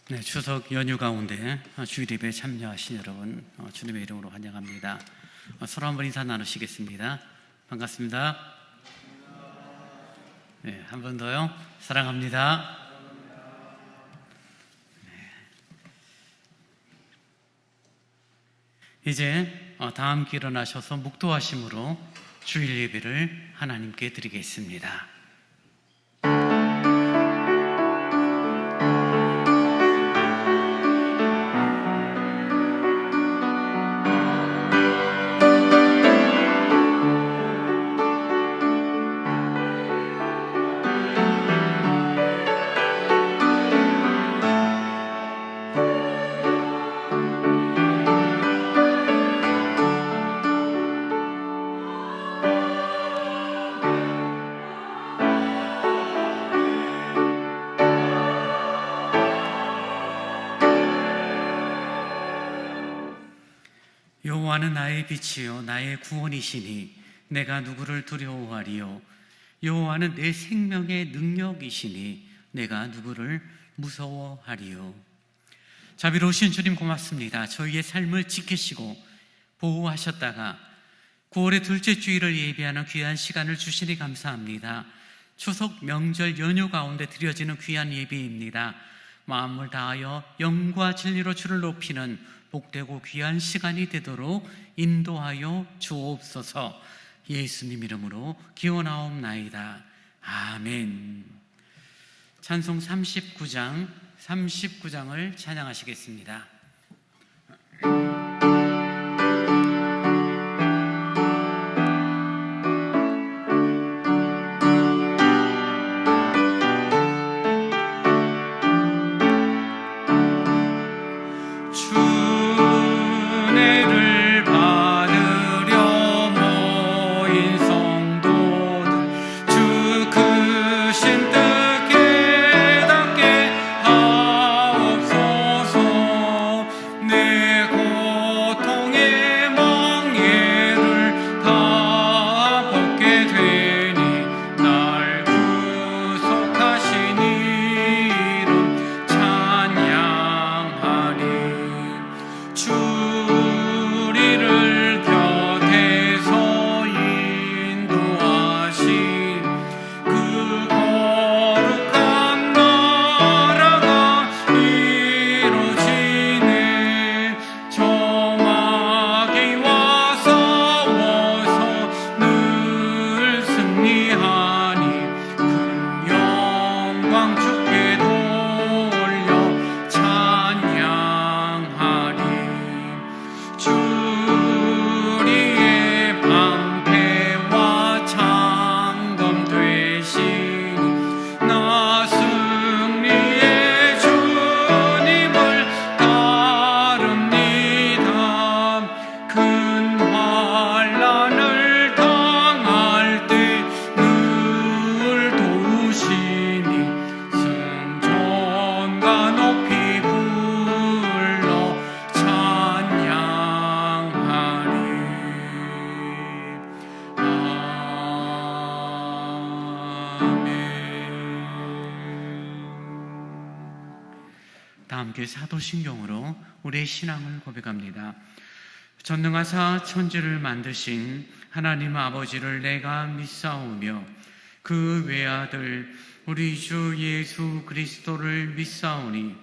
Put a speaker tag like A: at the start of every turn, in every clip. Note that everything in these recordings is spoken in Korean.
A: 네, 추석 연휴 가운데 주일 예배에 참여하신 여러분 주님의 이름으로 환영합니다. 서로 한번 인사 나누시겠습니다. 반갑습니다. 네, 한 번 더요. 사랑합니다. 네. 이제 다 함께 일어나셔서 묵도하심으로 주일 예배를 하나님께 드리겠습니다. 여호와는 나의 빛이요 나의 구원이시니 내가 누구를 두려워하리요. 여호와는 내 생명의 능력이시니 내가 누구를 무서워하리요. 자비로우신 주님 고맙습니다. 저희의 삶을 지키시고 보호하셨다가 9월의 둘째 주일을 예배하는 귀한 시간을 주시니 감사합니다. 추석 명절 연휴 가운데 드려지는 귀한 예배입니다. 마음을 다하여 영과 진리로 주를 높이는 복되고 귀한 시간이 되도록 인도하여 주옵소서. 예수님 이름으로 기원하옵나이다. 아멘. 찬송 39장을 찬양하시겠습니다. 다 함께 사도신경으로 우리의 신앙을 고백합니다. 전능하사 천지를 만드신 하나님 아버지를 내가 믿사오며 그 외아들 우리 주 예수 그리스도를 믿사오니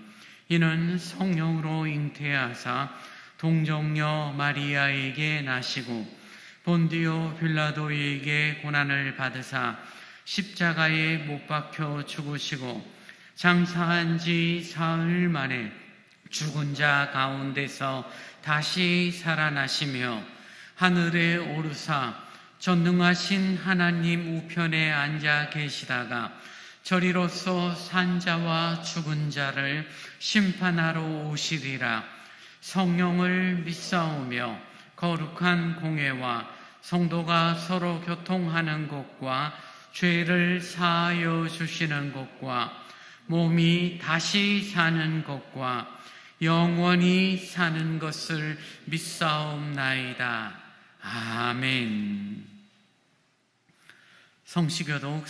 A: 이는 성령으로 잉태하사 동정녀 마리아에게 나시고 본디오 빌라도에게 고난을 받으사 십자가에 못 박혀 죽으시고 장사한 지 사흘 만에 죽은 자 가운데서 다시 살아나시며 하늘에 오르사 전능하신 하나님 우편에 앉아 계시다가 저리로서 산자와 죽은 자를 심판하러 오시리라. 성령을 믿사오며 거룩한 공회와 성도가 서로 교통하는 것과 죄를 사하여 주시는 것과 몸이 다시 사는 것과 영원히 사는 것을 믿사옵나이다. 아멘. 성시교독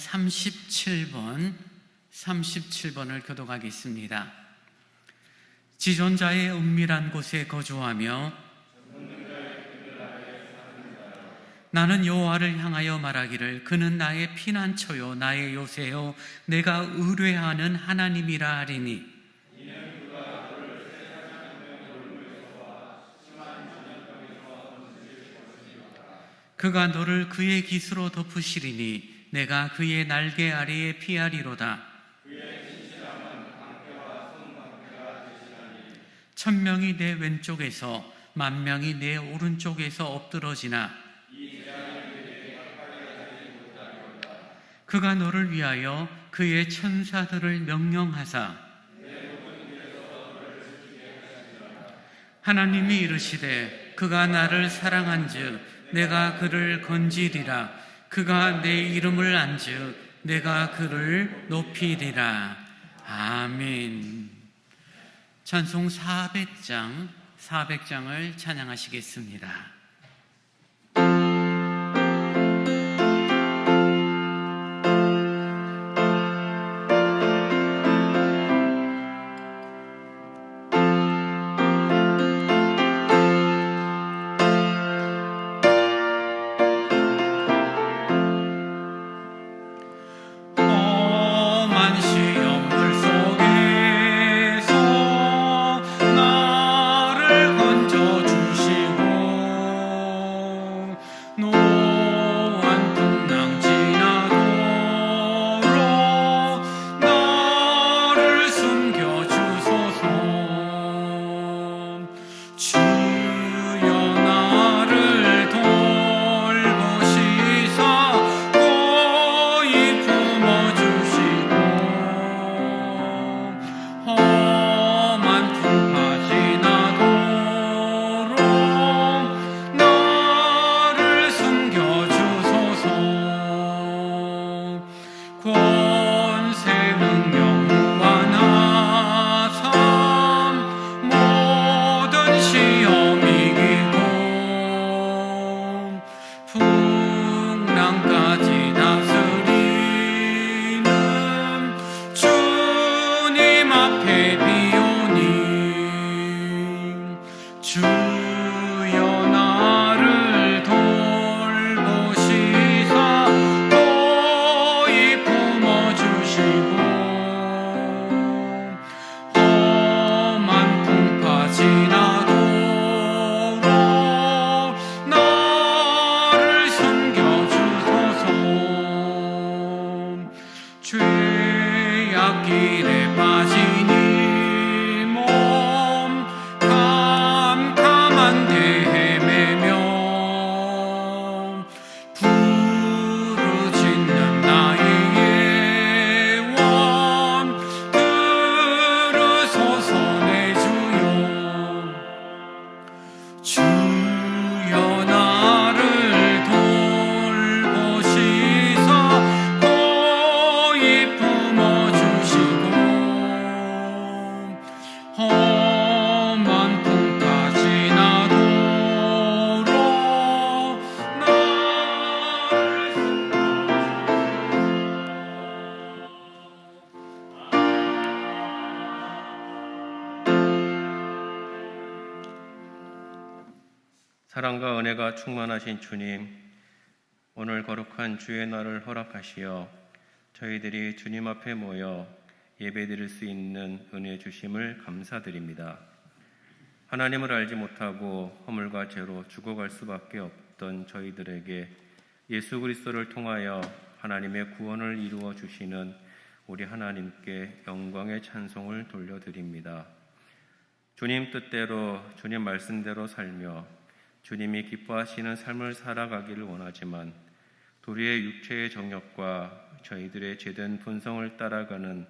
A: 37번을 교독하겠습니다. 지존자의 은밀한 곳에 거주하며 나는 여호와를 향하여 말하기를 그는 나의 피난처요 나의 요새요 내가 의뢰하는 하나님이라 하리니 그가 너를 그의 깃으로 덮으시리니 내가 그의 날개 아래에 피하리로다. 천명이 내 왼쪽에서 만명이 내 오른쪽에서 엎드러지나 그가 너를 위하여 그의 천사들을 명령하사 하나님이 이르시되 그가 나를 사랑한즉 내가 그를 건지리라. 그가 내 이름을 안즉 내가 그를 높이리라. 아멘. 찬송 400장을 찬양하시겠습니다.
B: 사랑과 은혜가 충만하신 주님, 오늘 거룩한 주의 날을 허락하시어 저희들이 주님 앞에 모여 예배드릴 수 있는 은혜 주심을 감사드립니다. 하나님을 알지 못하고 허물과 죄로 죽어갈 수밖에 없던 저희들에게 예수 그리스도를 통하여 하나님의 구원을 이루어 주시는 우리 하나님께 영광의 찬송을 돌려드립니다. 주님 뜻대로 주님 말씀대로 살며 주님이 기뻐하시는 삶을 살아가기를 원하지만 도리의 육체의 정욕과 저희들의 죄된 본성을 따라가는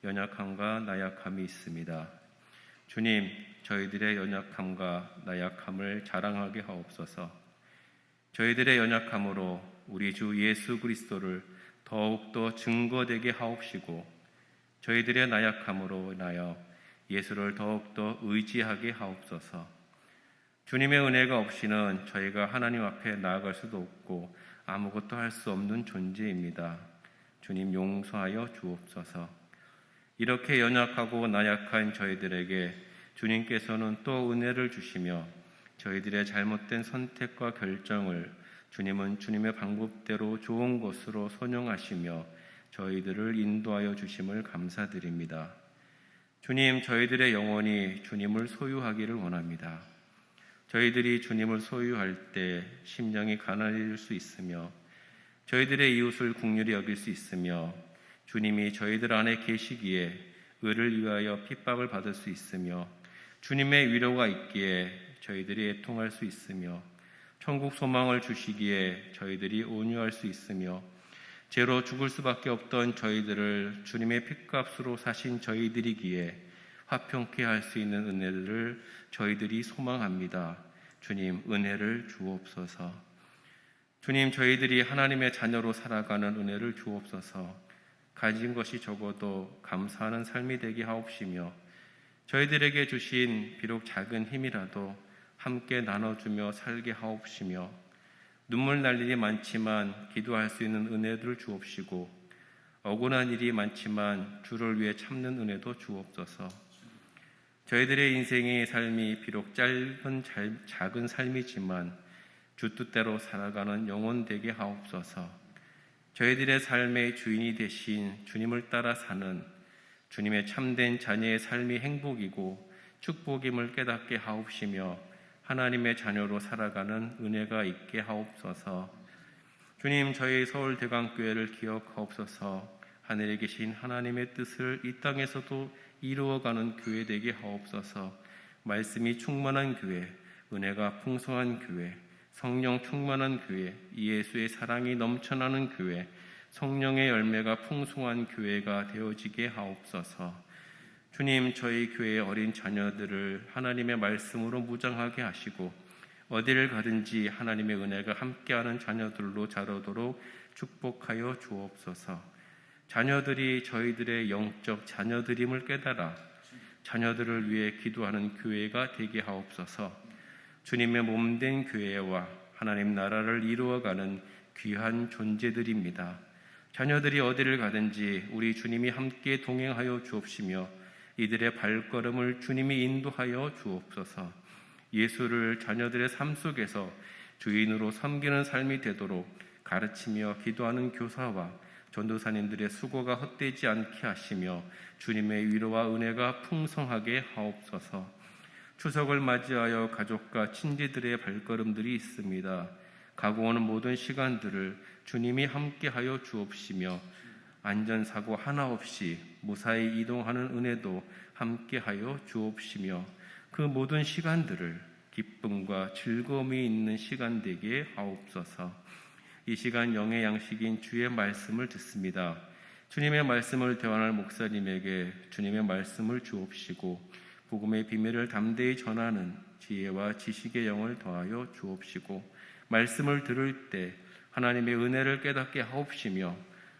B: 연약함과 나약함이 있습니다. 주님, 저희들의 연약함과 나약함을 자랑하게 하옵소서. 저희들의 연약함으로 우리 주 예수 그리스도를 더욱더 증거되게 하옵시고 저희들의 나약함으로 인하여 예수를 더욱더 의지하게 하옵소서. 주님의 은혜가 없이는 저희가 하나님 앞에 나아갈 수도 없고 아무것도 할 수 없는 존재입니다. 주님 용서하여 주옵소서. 이렇게 연약하고 나약한 저희들에게 주님께서는 또 은혜를 주시며 저희들의 잘못된 선택과 결정을 주님은 주님의 방법대로 좋은 것으로 선용하시며 저희들을 인도하여 주심을 감사드립니다. 주님, 저희들의 영혼이 주님을 소유하기를 원합니다. 저희들이 주님을 소유할 때 심령이 가난해질 수 있으며 저희들의 이웃을 긍휼히 여길 수 있으며 주님이 저희들 안에 계시기에 의를 위하여 핍박을 받을 수 있으며 주님의 위로가 있기에 저희들이 애통할 수 있으며 천국 소망을 주시기에 저희들이 온유할 수 있으며 죄로 죽을 수밖에 없던 저희들을 주님의 핏값으로 사신 저희들이기에 화평케 할 수 있는 은혜를 저희들이 소망합니다. 주님, 은혜를 주옵소서. 주님, 저희들이 하나님의 자녀로 살아가는 은혜를 주옵소서. 가진 것이 적어도 감사하는 삶이 되게 하옵시며 저희들에게 주신 비록 작은 힘이라도 함께 나눠주며 살게 하옵시며 눈물 날 일이 많지만 기도할 수 있는 은혜를 주옵시고 억울한 일이 많지만 주를 위해 참는 은혜도 주옵소서. 저희들의 인생의 삶이 비록 작은 삶이지만 주 뜻대로 살아가는 영혼 되게 하옵소서. 저희들의 삶의 주인이 되신 주님을 따라 사는 주님의 참된 자녀의 삶이 행복이고 축복임을 깨닫게 하옵시며 하나님의 자녀로 살아가는 은혜가 있게 하옵소서. 주님, 저희 서울대강교회를 기억하옵소서. 하늘에 계신 하나님의 뜻을 이 땅에서도 이루어가는 교회 되게 하옵소서. 말씀이 충만한 교회, 은혜가 풍성한 교회, 성령 충만한 교회, 예수의 사랑이 넘쳐나는 교회, 성령의 열매가 풍성한 교회가 되어지게 하옵소서. 주님, 저희 교회의 어린 자녀들을 하나님의 말씀으로 무장하게 하시고 어디를 가든지 하나님의 은혜가 함께하는 자녀들로 자라도록 축복하여 주옵소서. 자녀들이 저희들의 영적 자녀들임을 깨달아 자녀들을 위해 기도하는 교회가 되게 하옵소서. 주님의 몸된 교회와 하나님 나라를 이루어가는 귀한 존재들입니다. 자녀들이 어디를 가든지 우리 주님이 함께 동행하여 주옵시며 이들의 발걸음을 주님이 인도하여 주옵소서. 예수를 자녀들의 삶 속에서 주인으로 섬기는 삶이 되도록 가르치며 기도하는 교사와 전도사님들의 수고가 헛되지 않게 하시며 주님의 위로와 은혜가 풍성하게 하옵소서. 추석을 맞이하여 가족과 친지들의 발걸음들이 있습니다. 가고 오는 모든 시간들을 주님이 함께하여 주옵시며 안전사고 하나 없이 무사히 이동하는 은혜도 함께하여 주옵시며 그 모든 시간들을 기쁨과 즐거움이 있는 시간 되게 하옵소서. 이 시간 영의 양식인 주의 말씀을 듣습니다. 주님의 말씀을 대원할 목사님에게 주님의 말씀을 주옵시고 복음의 비밀을 담대히 전하는 지혜와 지식의 영을 더하여 주옵시고 말씀을 들을 때 하나님의 은혜를 깨닫게 하옵시며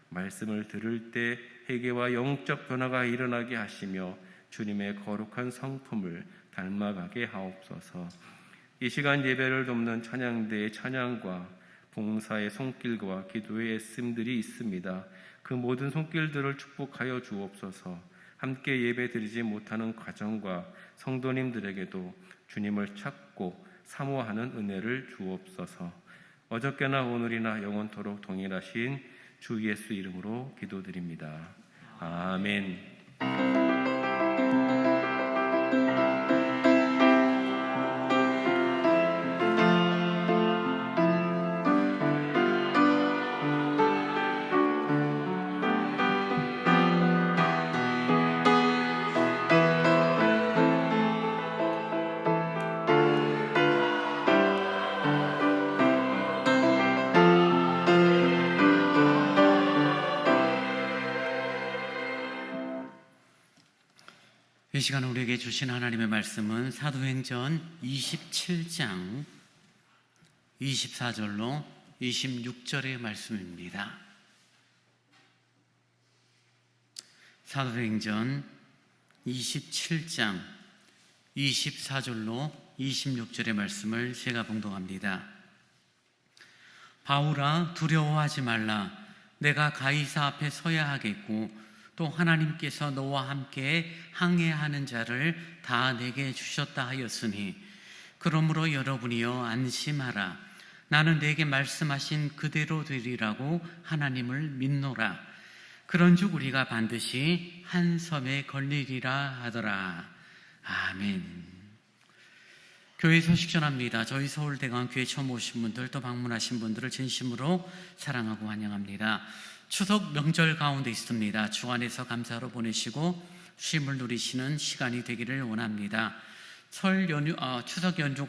B: 말씀을 들을 때 회개와 영적 변화가 일어나게 하시며 주님의 거룩한 성품을 닮아가게 하옵소서. 이 시간 예배를 돕는 찬양대의 찬양과 봉사의 손길과 기도의 애씀들이 있습니다. 그 모든 손길들을 축복하여 주옵소서. 함께 예배드리지 못하는 가정과 성도님들에게도 주님을 찾고 사모하는 은혜를 주옵소서. 어저께나 오늘이나 영원토록 동일하신 주 예수 이름으로 기도드립니다. 아멘.
A: 이 시간 우리에게 주신 하나님의 말씀은 사도행전 27장 24절로 26절의 말씀입니다. 사도행전 27장 24절로 26절의 말씀을 제가 봉독합니다. 바울아, 두려워하지 말라. 내가 가이사 앞에 서야 하겠고 또 하나님께서 너와 함께 항해하는 자를 다 내게 주셨다 하였으니 그러므로 여러분이여 안심하라. 나는 내게 말씀하신 그대로 되리라고 하나님을 믿노라. 그런즉 우리가 반드시 한 섬에 걸리리라 하더라. 아멘. 교회 소식 전합니다. 저희 서울대강교회 처음 오신 분들 또 방문하신 분들을 진심으로 사랑하고 환영합니다. 추석 명절 가운데 있습니다. 주 안에서 감사로 보내시고 쉼을 누리시는 시간이 되기를 원합니다. 추석 연휴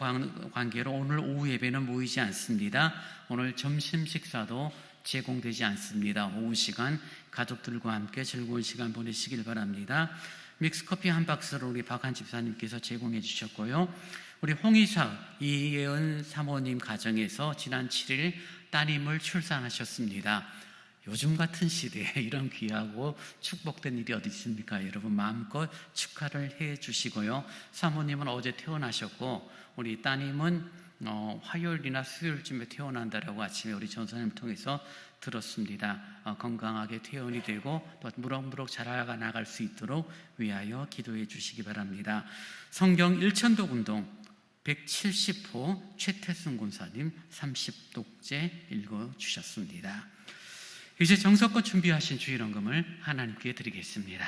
A: 관계로 오늘 오후 예배는 모이지 않습니다. 오늘 점심 식사도 제공되지 않습니다. 오후 시간 가족들과 함께 즐거운 시간 보내시길 바랍니다. 믹스커피 한 박스를 우리 박한 집사님께서 제공해 주셨고요. 우리 홍의사 이예은 사모님 가정에서 지난 7일 따님을 출산하셨습니다. 요즘 같은 시대에 이런 귀하고 축복된 일이 어디 있습니까? 여러분 마음껏 축하를 해 주시고요. 사모님은 어제 퇴원하셨고 우리 따님은 화요일이나 수요일쯤에 퇴원한다라고 아침에 우리 전사님을 통해서 들었습니다. 건강하게 퇴원이 되고 또 무럭무럭 자라나갈 수 있도록 위하여 기도해 주시기 바랍니다. 성경 일천독 운동 170호 최태순 군사님 30독째 읽어주셨습니다. 이제 정성껏 준비하신 주일헌금을 하나님께 드리겠습니다.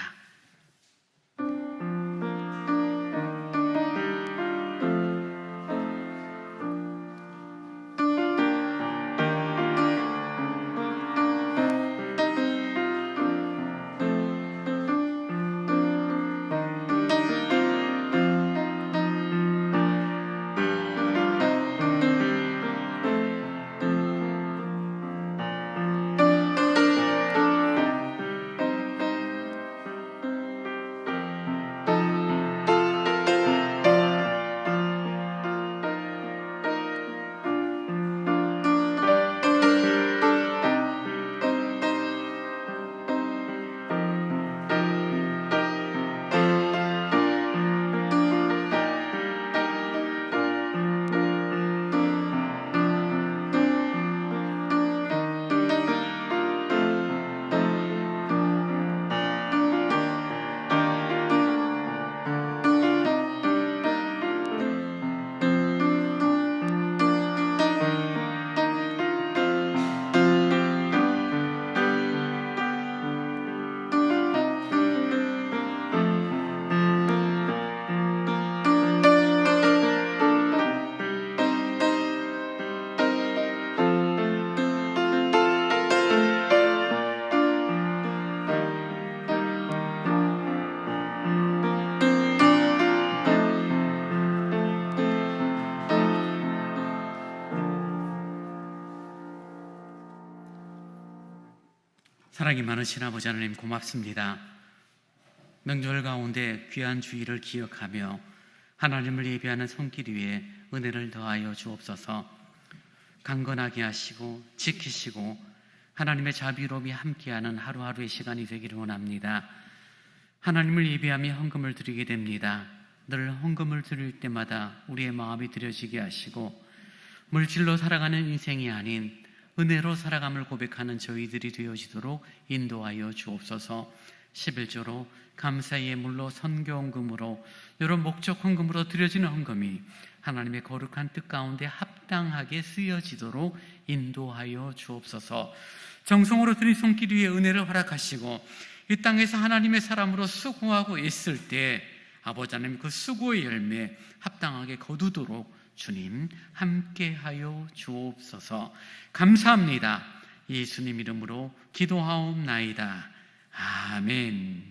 A: 사랑이 많으신 아버지 하나님 고맙습니다. 명절 가운데 귀한 주일을 기억하며 하나님을 예배하는 손길 위에 은혜를 더하여 주옵소서. 강건하게 하시고 지키시고 하나님의 자비로움이 함께하는 하루하루의 시간이 되기를 원합니다. 하나님을 예배하며 헌금을 드리게 됩니다. 늘 헌금을 드릴 때마다 우리의 마음이 드려지게 하시고 물질로 살아가는 인생이 아닌 은혜로 살아감을 고백하는 저희들이 되어지도록 인도하여 주옵소서. 11조로 감사의 예물로 선교헌금으로 이런 목적 헌금으로 드려지는 헌금이 하나님의 거룩한 뜻 가운데 합당하게 쓰여지도록 인도하여 주옵소서. 정성으로 드린 손길 위에 은혜를 허락하시고 이 땅에서 하나님의 사람으로 수고하고 있을 때 아버지 하나님 그 수고의 열매 합당하게 거두도록 주님 함께하여 주옵소서. 감사합니다. 예수님 이름으로 기도하옵나이다. 아멘.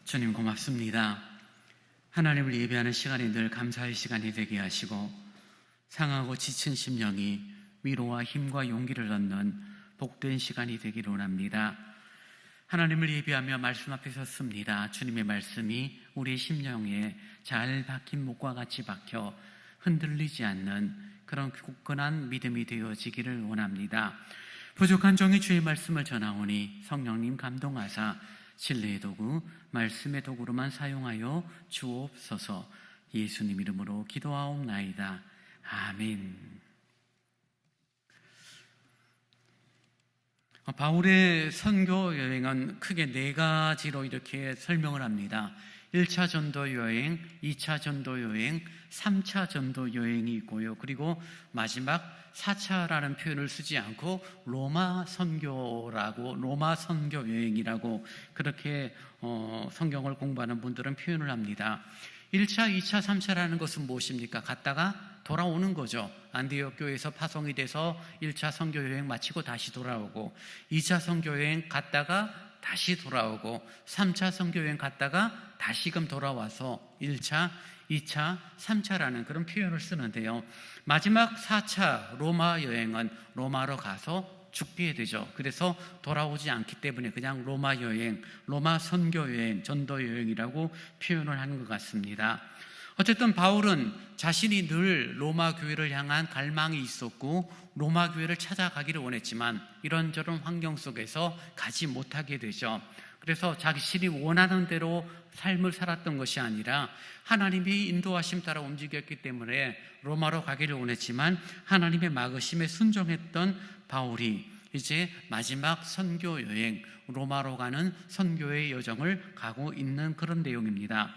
A: 주님 고맙습니다. 하나님을 예배하는 시간이 늘 감사의 시간이 되게 하시고 상하고 지친 심령이 위로와 힘과 용기를 얻는 복된 시간이 되기를 원합니다. 하나님을 예배하며 말씀 앞에 섰습니다. 주님의 말씀이 우리의 심령에 잘 박힌 목과 같이 박혀 흔들리지 않는 그런 굳건한 믿음이 되어지기를 원합니다. 부족한 종이 주의 말씀을 전하오니 성령님 감동하사 진리의 도구, 말씀의 도구로만 사용하여 주옵소서. 예수님 이름으로 기도하옵나이다. 아멘. 바울의 선교 여행은 크게 네 가지로 이렇게 설명을 합니다. 1차 전도 여행, 2차 전도 여행, 3차 전도 여행이 있고요. 그리고 마지막 4차라는 표현을 쓰지 않고 로마 선교 여행이라고 그렇게 성경을 공부하는 분들은 표현을 합니다. 1차, 2차, 3차라는 것은 무엇입니까? 갔다가 돌아오는 거죠. 안디옥 교회에서 파송이 돼서 1차 선교 여행 마치고 다시 돌아오고, 2차 선교 여행 갔다가 다시 돌아오고, 3차 선교 여행 갔다가 다시금 돌아와서 1차, 2차, 3차라는 그런 표현을 쓰는데요. 마지막 4차 로마 여행은 로마로 가서 죽게 되죠. 그래서 돌아오지 않기 때문에 그냥 로마 여행, 로마 선교 여행, 전도 여행이라고 표현을 하는 것 같습니다. 어쨌든 바울은 자신이 늘 로마 교회를 향한 갈망이 있었고 로마 교회를 찾아가기를 원했지만 이런저런 환경 속에서 가지 못하게 되죠. 그래서 자신이 원하는 대로 삶을 살았던 것이 아니라 하나님이 인도하심 따라 움직였기 때문에 로마로 가기를 원했지만 하나님의 막으심에 순종했던 바울이 이제 마지막 선교 여행, 로마로 가는 선교의 여정을 가고 있는 그런 내용입니다.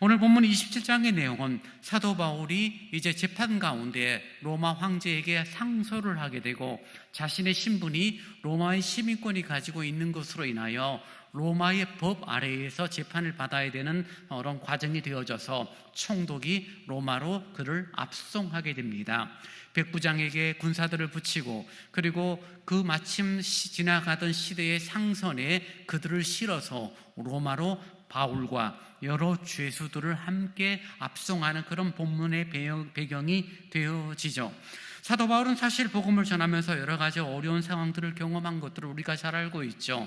A: 오늘 본문 27장의 내용은 사도 바울이 이제 재판 가운데 로마 황제에게 상소를 하게 되고 자신의 신분이 로마의 시민권이 가지고 있는 것으로 인하여 로마의 법 아래에서 재판을 받아야 되는 그런 과정이 되어져서 총독이 로마로 그를 압송하게 됩니다. 백부장에게 군사들을 붙이고 그리고 그 마침 지나가던 시대의 상선에 그들을 실어서 로마로 바울과 여러 죄수들을 함께 압송하는 그런 본문의 배경이 되어지죠. 사도 바울은 사실 복음을 전하면서 여러 가지 어려운 상황들을 경험한 것들을 우리가 잘 알고 있죠.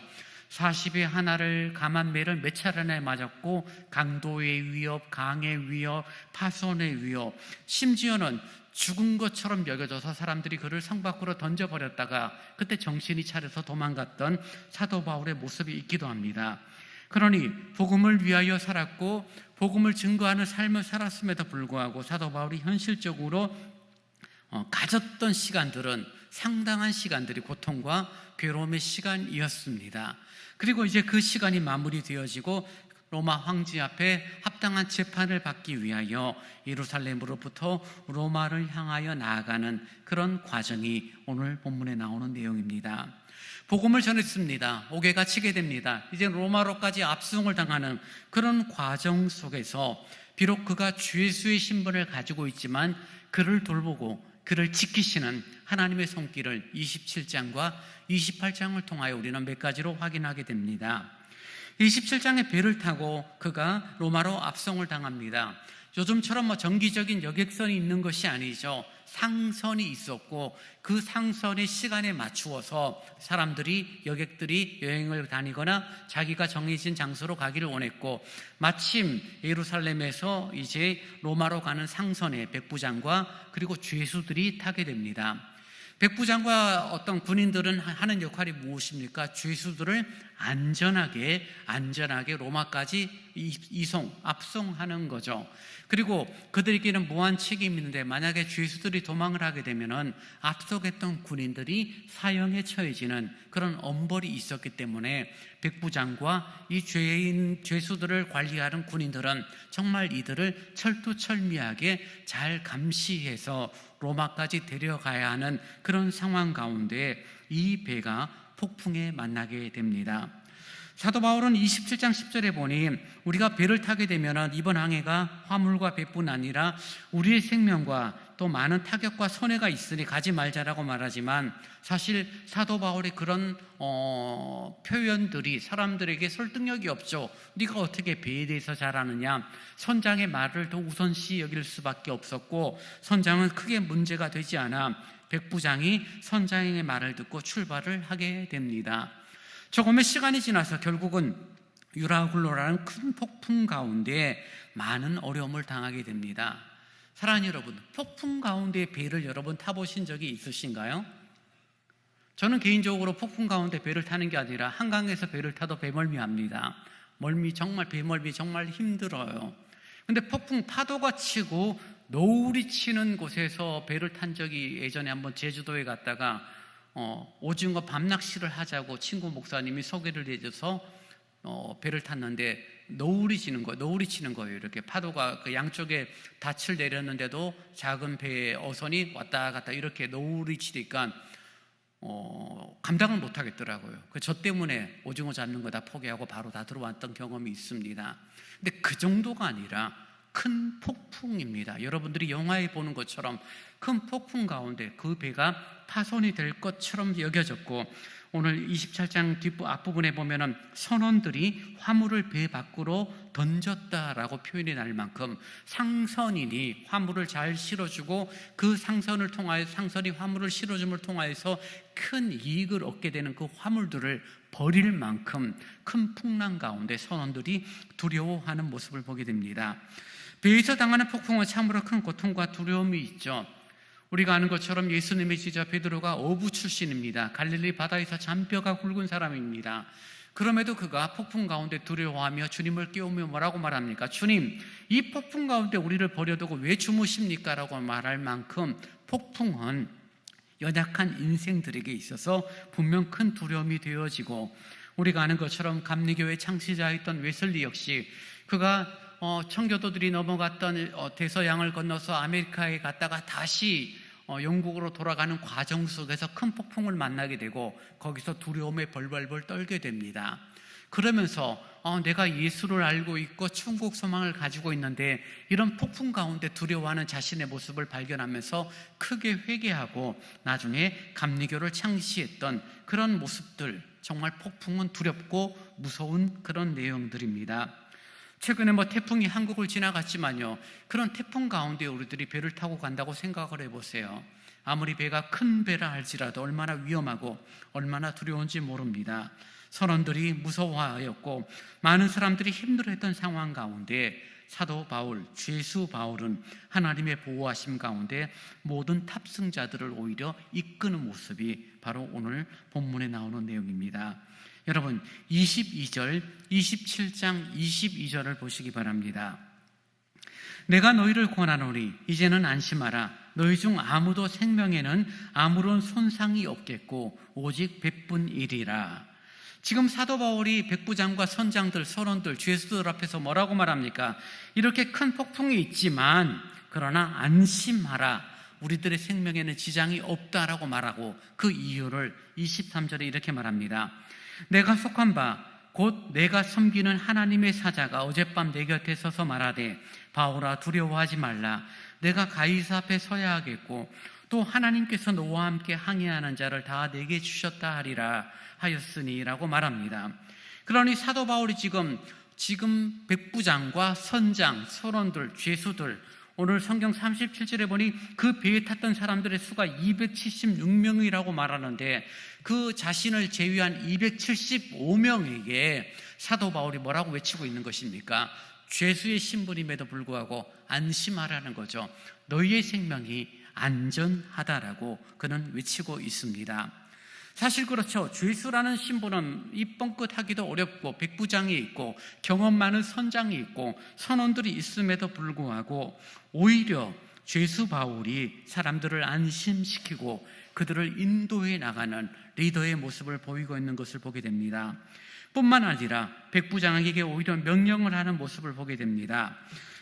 A: 40의 하나를 감한 매를 몇 차례나 맞았고 강도의 위협, 강의 위협, 파손의 위협, 심지어는 죽은 것처럼 여겨져서 사람들이 그를 성 밖으로 던져버렸다가 그때 정신이 차려서 도망갔던 사도 바울의 모습이 있기도 합니다. 그러니 복음을 위하여 살았고 복음을 증거하는 삶을 살았음에도 불구하고 사도 바울이 현실적으로 가졌던 시간들은 상당한 시간들이 고통과 괴로움의 시간이었습니다. 그리고 이제 그 시간이 마무리되어지고 로마 황제 앞에 합당한 재판을 받기 위하여 예루살렘으로부터 로마를 향하여 나아가는 그런 과정이 오늘 본문에 나오는 내용입니다. 복음을 전했습니다. 옥에가 치게 됩니다. 이제 로마로까지 압송을 당하는 그런 과정 속에서 비록 그가 죄수의 신분을 가지고 있지만 그를 돌보고 그를 지키시는 하나님의 손길을 27장과 28장을 통하여 우리는 몇 가지로 확인하게 됩니다. 27장의 배를 타고 그가 로마로 압송을 당합니다. 요즘처럼 정기적인 여객선이 있는 것이 아니죠. 상선이 있었고 그 상선의 시간에 맞추어서 사람들이, 여객들이 여행을 다니거나 자기가 정해진 장소로 가기를 원했고 마침 예루살렘에서 이제 로마로 가는 상선에 백부장과 그리고 죄수들이 타게 됩니다. 백부장과 어떤 군인들은 하는 역할이 무엇입니까? 죄수들을 안전하게 로마까지 압송하는 거죠. 그리고 그들에게는 무한 책임이 있는데 만약에 죄수들이 도망을 하게 되면은 압송했던 군인들이 사형에 처해지는 그런 엄벌이 있었기 때문에 백부장과 이 죄수들을 관리하는 군인들은 정말 이들을 철두철미하게 잘 감시해서 로마까지 데려가야 하는 그런 상황 가운데 이 배가 폭풍에 만나게 됩니다. 사도 바울은 27장 10절에 보니 우리가 배를 타게 되면 이번 항해가 화물과 배뿐 아니라 우리의 생명과 또 많은 타격과 손해가 있으니 가지 말자라고 말하지만, 사실 사도 바울의 그런 표현들이 사람들에게 설득력이 없죠. 네가 어떻게 배에 대해서 잘 아느냐. 선장의 말을 더 우선시 여길 수밖에 없었고, 선장은 크게 문제가 되지 않아 백부장이 선장의 말을 듣고 출발을 하게 됩니다. 조금의 시간이 지나서 결국은 유라굴로라는 큰 폭풍 가운데 많은 어려움을 당하게 됩니다. 사랑하는 여러분, 폭풍 가운데 배를 여러분 타보신 적이 있으신가요? 저는 개인적으로 폭풍 가운데 배를 타는 게 아니라 한강에서 배를 타도 배멀미합니다. 배멀미 정말 힘들어요. 근데 폭풍 파도가 치고 노을이 치는 곳에서 배를 탄 적이, 예전에 한번 제주도에 갔다가 오징어 밤낚시를 하자고 친구 목사님이 소개를 해줘서 배를 탔는데 노을이 치는 거예요. 이렇게 파도가 그 양쪽에 닻을 내렸는데도 작은 배의 어선이 왔다 갔다 이렇게 노을이 치니까 감당을 못 하겠더라고요. 저 때문에 오징어 잡는 거 다 포기하고 바로 다 들어왔던 경험이 있습니다. 근데 그 정도가 아니라 큰 폭풍입니다. 여러분들이 영화에 보는 것처럼 큰 폭풍 가운데 그 배가 파손이 될 것처럼 여겨졌고, 오늘 27장 앞부분에 보면은 선원들이 화물을 배 밖으로 던졌다라고 표현이 날 만큼 상선인이 화물을 잘 실어주고 그 상선이 화물을 실어줌을 통하여서 큰 이익을 얻게 되는 그 화물들을 버릴 만큼 큰 풍랑 가운데 선원들이 두려워하는 모습을 보게 됩니다. 배에서 당하는 폭풍은 참으로 큰 고통과 두려움이 있죠. 우리가 아는 것처럼 예수님의 제자 베드로가 어부 출신입니다. 갈릴리 바다에서 잔뼈가 굵은 사람입니다. 그럼에도 그가 폭풍 가운데 두려워하며 주님을 깨우며 뭐라고 말합니까? 주님, 이 폭풍 가운데 우리를 버려두고 왜 주무십니까? 라고 말할 만큼 폭풍은 연약한 인생들에게 있어서 분명 큰 두려움이 되어지고, 우리가 아는 것처럼 감리교회 창시자였던 웨슬리 역시 그가 청교도들이 넘어갔던 대서양을 건너서 아메리카에 갔다가 다시 영국으로 돌아가는 과정 속에서 큰 폭풍을 만나게 되고 거기서 두려움에 벌벌벌 떨게 됩니다. 그러면서 내가 예수를 알고 있고 천국 소망을 가지고 있는데 이런 폭풍 가운데 두려워하는 자신의 모습을 발견하면서 크게 회개하고 나중에 감리교를 창시했던 그런 모습들, 정말 폭풍은 두렵고 무서운 그런 내용들입니다. 최근에 태풍이 한국을 지나갔지만요, 그런 태풍 가운데 우리들이 배를 타고 간다고 생각을 해보세요. 아무리 배가 큰 배라 할지라도 얼마나 위험하고 얼마나 두려운지 모릅니다. 선원들이 무서워하였고 많은 사람들이 힘들어했던 상황 가운데 사도 바울, 죄수 바울은 하나님의 보호하심 가운데 모든 탑승자들을 오히려 이끄는 모습이 바로 오늘 본문에 나오는 내용입니다. 여러분, 27장 22절을 보시기 바랍니다. 내가 너희를 권하노니 이제는 안심하라. 너희 중 아무도 생명에는 아무런 손상이 없겠고 오직 백분이리라. 지금 사도 바울이 백부장과 선장들, 선원들, 죄수들 앞에서 뭐라고 말합니까? 이렇게 큰 폭풍이 있지만 그러나 안심하라. 우리들의 생명에는 지장이 없다라고 말하고 그 이유를 23절에 이렇게 말합니다. 내가 속한 바 곧 내가 섬기는 하나님의 사자가 어젯밤 내 곁에 서서 말하되 바울아 두려워하지 말라. 내가 가이사 앞에 서야 하겠고 또 하나님께서 너와 함께 항해하는 자를 다 내게 주셨다 하리라 하였으니 라고 말합니다. 그러니 사도 바울이 지금 백부장과 선장, 선원들, 죄수들, 오늘 성경 37절에 보니 그 배에 탔던 사람들의 수가 276명이라고 말하는데 그 자신을 제외한 275명에게 사도 바울이 뭐라고 외치고 있는 것입니까? 죄수의 신분임에도 불구하고 안심하라는 거죠. 너희의 생명이 안전하다라고 그는 외치고 있습니다. 사실 그렇죠. 죄수라는 신분은 입 뻥끗하기도 어렵고 백부장이 있고 경험 많은 선장이 있고 선원들이 있음에도 불구하고 오히려 죄수 바울이 사람들을 안심시키고 그들을 인도해 나가는 리더의 모습을 보이고 있는 것을 보게 됩니다. 뿐만 아니라 백부장에게 오히려 명령을 하는 모습을 보게 됩니다.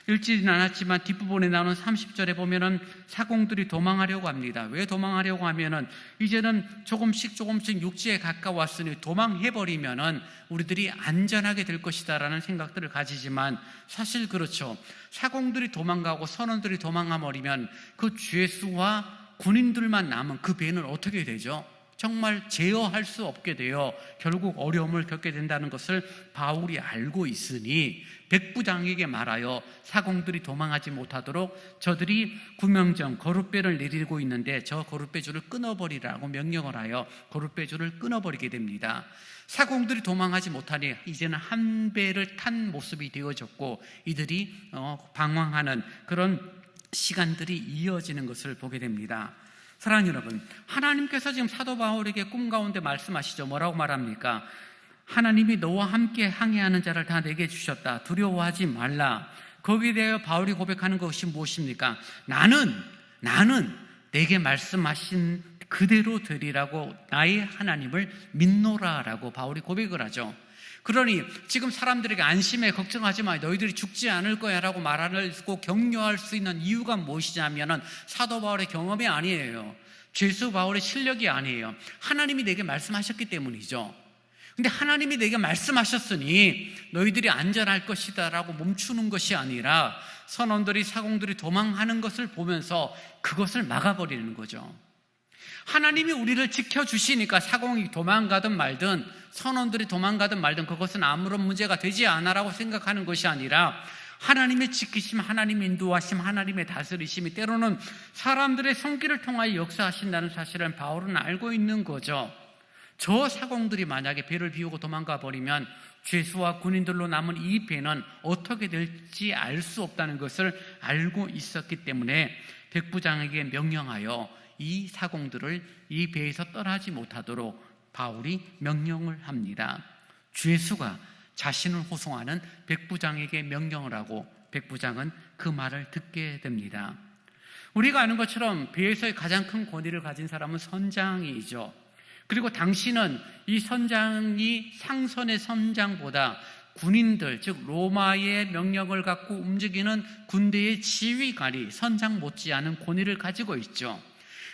A: 읽지는 않았지만 뒷부분에 나오는 30절에 보면은 사공들이 도망하려고 합니다. 왜 도망하려고 하면은 이제는 조금씩 육지에 가까웠으니 도망해버리면은 우리들이 안전하게 될 것이다라는 생각들을 가지지만 사실 그렇죠. 사공들이 도망가고 선원들이 도망가버리면 그 죄수와 군인들만 남은 그 배는 어떻게 되죠? 정말 제어할 수 없게 되어 결국 어려움을 겪게 된다는 것을 바울이 알고 있으니 백부장에게 말하여 사공들이 도망하지 못하도록 저들이 구명정 거룻배를 내리고 있는데 저 거룻배줄을 끊어버리라고 명령을 하여 거룻배줄을 끊어버리게 됩니다. 사공들이 도망하지 못하니 이제는 한 배를 탄 모습이 되어졌고 이들이 방황하는 그런 시간들이 이어지는 것을 보게 됩니다. 사랑하는 여러분, 하나님께서 지금 사도 바울에게 꿈 가운데 말씀하시죠. 뭐라고 말합니까? 하나님이 너와 함께 항해하는 자를 다 내게 주셨다. 두려워하지 말라. 거기에 대하여 바울이 고백하는 것이 무엇입니까? 나는 내게 말씀하신 그대로 되리라고 나의 하나님을 믿노라라고 바울이 고백을 하죠. 그러니 지금 사람들에게 안심해, 걱정하지 마, 너희들이 죽지 않을 거야 라고 말하고 격려할 수 있는 이유가 무엇이냐면 사도 바울의 경험이 아니에요. 죄수 바울의 실력이 아니에요. 하나님이 내게 말씀하셨기 때문이죠. 근데 하나님이 내게 말씀하셨으니 너희들이 안전할 것이다 라고 멈추는 것이 아니라 선원들이 사공들이 도망하는 것을 보면서 그것을 막아버리는 거죠. 하나님이 우리를 지켜주시니까 사공이 도망가든 말든 선원들이 도망가든 말든 그것은 아무런 문제가 되지 않아라고 생각하는 것이 아니라 하나님의 지키심, 하나님의 인도하심, 하나님의 다스리심이 때로는 사람들의 손길을 통하여 역사하신다는 사실은 바울은 알고 있는 거죠. 저 사공들이 만약에 배를 비우고 도망가 버리면 죄수와 군인들로 남은 이 배는 어떻게 될지 알 수 없다는 것을 알고 있었기 때문에 백부장에게 명령하여 이 사공들을 이 배에서 떠나지 못하도록 바울이 명령을 합니다. 죄수가 자신을 호송하는 백부장에게 명령을 하고 백부장은 그 말을 듣게 됩니다. 우리가 아는 것처럼 배에서의 가장 큰 권위를 가진 사람은 선장이죠. 그리고 당시는 이 선장이 상선의 선장보다 군인들, 즉 로마의 명령을 갖고 움직이는 군대의 지휘관이 선장 못지않은 권위를 가지고 있죠.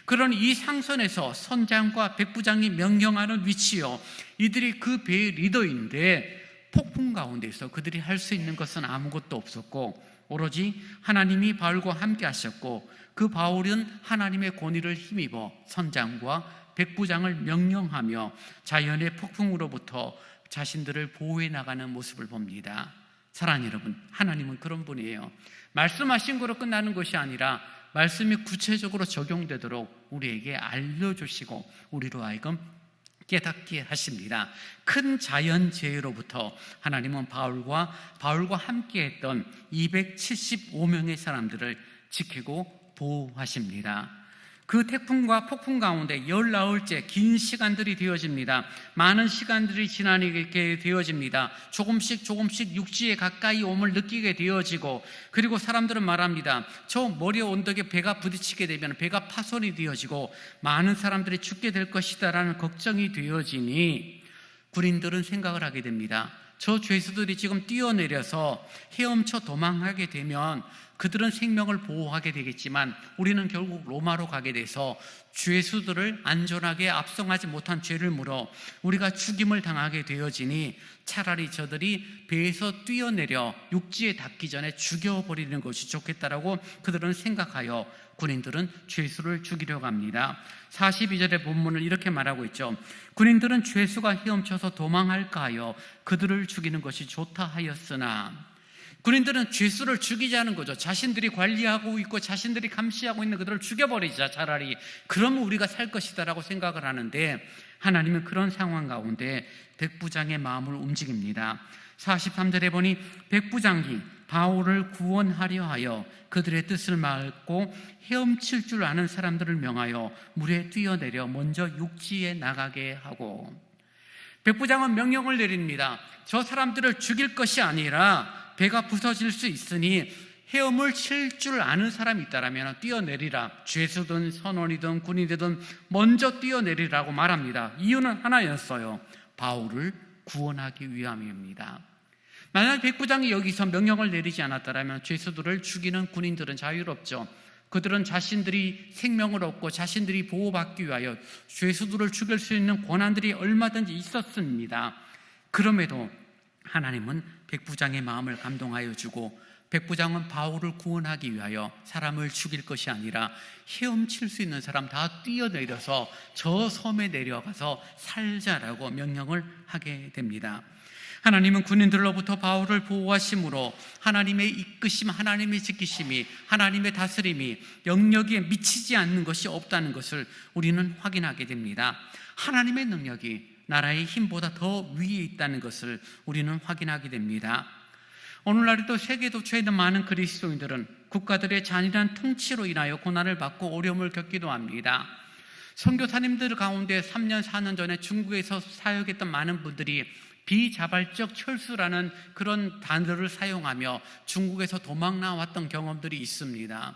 A: 그런 이 상선에서 선장과 백부장이 명령하는 위치요, 이들이 그 배의 리더인데 폭풍 가운데서 그들이 할 수 있는 것은 아무것도 없었고 오로지 하나님이 바울과 함께 하셨고 그 바울은 하나님의 권위를 힘입어 선장과 백부장을 명령하며 자연의 폭풍으로부터 자신들을 보호해 나가는 모습을 봅니다. 사랑하는 여러분, 하나님은 그런 분이에요. 말씀하신 거로 끝나는 것이 아니라 말씀이 구체적으로 적용되도록 우리에게 알려주시고 우리로 하여금 깨닫게 하십니다. 큰 자연재해로부터 하나님은 바울과 함께했던 275명의 사람들을 지키고 보호하십니다. 그 태풍과 폭풍 가운데 열나흘째 긴 시간들이 되어집니다. 많은 시간들이 지나게 되어집니다. 조금씩 육지에 가까이 옴을 느끼게 되어지고, 그리고 사람들은 말합니다. 저 머리 언덕에 배가 부딪히게 되면 배가 파손이 되어지고 많은 사람들이 죽게 될 것이다 라는 걱정이 되어지니 군인들은 생각을 하게 됩니다. 저 죄수들이 지금 뛰어내려서 헤엄쳐 도망하게 되면 그들은 생명을 보호하게 되겠지만 우리는 결국 로마로 가게 돼서 죄수들을 안전하게 압송하지 못한 죄를 물어 우리가 죽임을 당하게 되어지니 차라리 저들이 배에서 뛰어내려 육지에 닿기 전에 죽여버리는 것이 좋겠다라고 그들은 생각하여 군인들은 죄수를 죽이려고 합니다. 42절의 본문을 이렇게 말하고 있죠. 군인들은 죄수가 헤엄쳐서 도망할까 하여 그들을 죽이는 것이 좋다 하였으나, 군인들은 죄수를 죽이자는 거죠. 자신들이 관리하고 있고 자신들이 감시하고 있는 그들을 죽여버리자, 차라리. 그러면 우리가 살 것이다 라고 생각을 하는데 하나님은 그런 상황 가운데 백부장의 마음을 움직입니다. 43절에 보니 백부장이 바울을 구원하려 하여 그들의 뜻을 막고 헤엄칠 줄 아는 사람들을 명하여 물에 뛰어내려 먼저 육지에 나가게 하고, 백부장은 명령을 내립니다. 저 사람들을 죽일 것이 아니라 배가 부서질 수 있으니 헤엄을 칠 줄 아는 사람이 있다면 뛰어내리라. 죄수든 선원이든 군인이든 먼저 뛰어내리라고 말합니다. 이유는 하나였어요. 바울을 구원하기 위함입니다. 만약 백부장이 여기서 명령을 내리지 않았더라면 죄수들을 죽이는 군인들은 자유롭죠. 그들은 자신들이 생명을 얻고 자신들이 보호받기 위하여 죄수들을 죽일 수 있는 권한들이 얼마든지 있었습니다. 그럼에도 하나님은 백부장의 마음을 감동하여 주고 백부장은 바울을 구원하기 위하여 사람을 죽일 것이 아니라 헤엄칠 수 있는 사람 다 뛰어내려서 저 섬에 내려가서 살자라고 명령을 하게 됩니다. 하나님은 군인들로부터 바울을 보호하심으로 하나님의 이끄심, 하나님의 지키심이, 하나님의 다스림이 영역에 미치지 않는 것이 없다는 것을 우리는 확인하게 됩니다. 하나님의 능력이 나라의 힘보다 더 위에 있다는 것을 우리는 확인하게 됩니다. 오늘날에도 세계 도처에 있는 많은 그리스도인들은 국가들의 잔인한 통치로 인하여 고난을 받고 어려움을 겪기도 합니다. 선교사님들 가운데 3년, 4년 전에 중국에서 사역했던 많은 분들이 비자발적 철수라는 그런 단어를 사용하며 중국에서 도망 나왔던 경험들이 있습니다.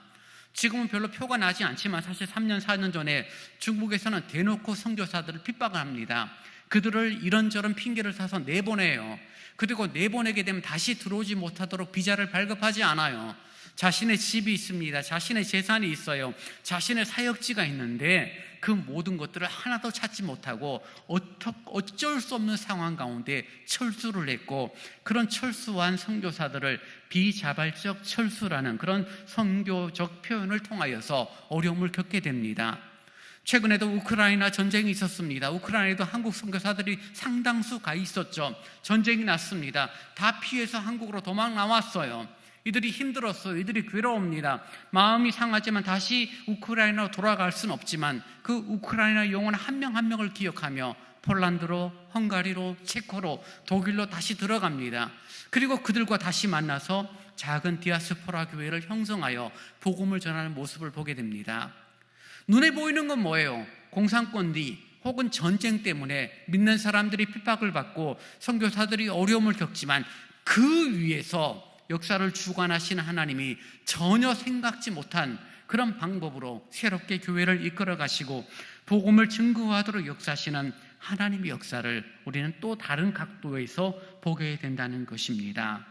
A: 지금은 별로 표가 나지 않지만 사실 3년, 4년 전에 중국에서는 대놓고 선교사들을 핍박을 합니다. 그들을 이런저런 핑계를 사서 내보내요. 그리고 내보내게 되면 다시 들어오지 못하도록 비자를 발급하지 않아요. 자신의 집이 있습니다. 자신의 재산이 있어요. 자신의 사역지가 있는데 그 모든 것들을 하나도 찾지 못하고 어쩔 수 없는 상황 가운데 철수를 했고, 그런 철수한 선교사들을 비자발적 철수라는 그런 선교적 표현을 통하여서 어려움을 겪게 됩니다. 최근에도 우크라이나 전쟁이 있었습니다. 우크라이나에도 한국 선교사들이 상당수 가 있었죠. 전쟁이 났습니다. 다 피해서 한국으로 도망 나왔어요. 이들이 힘들었어요. 이들이 괴로웁니다. 마음이 상하지만 다시 우크라이나로 돌아갈 수는 없지만 그 우크라이나 영혼 한 명 한 명을 기억하며 폴란드로, 헝가리로, 체코로, 독일로 다시 들어갑니다. 그리고 그들과 다시 만나서 작은 디아스포라 교회를 형성하여 복음을 전하는 모습을 보게 됩니다. 눈에 보이는 건 뭐예요? 공산권 뒤 혹은 전쟁 때문에 믿는 사람들이 핍박을 받고 선교사들이 어려움을 겪지만 그 위에서 역사를 주관하시는 하나님이 전혀 생각지 못한 그런 방법으로 새롭게 교회를 이끌어 가시고 복음을 증거하도록 역사하시는 하나님의 역사를 우리는 또 다른 각도에서 보게 된다는 것입니다.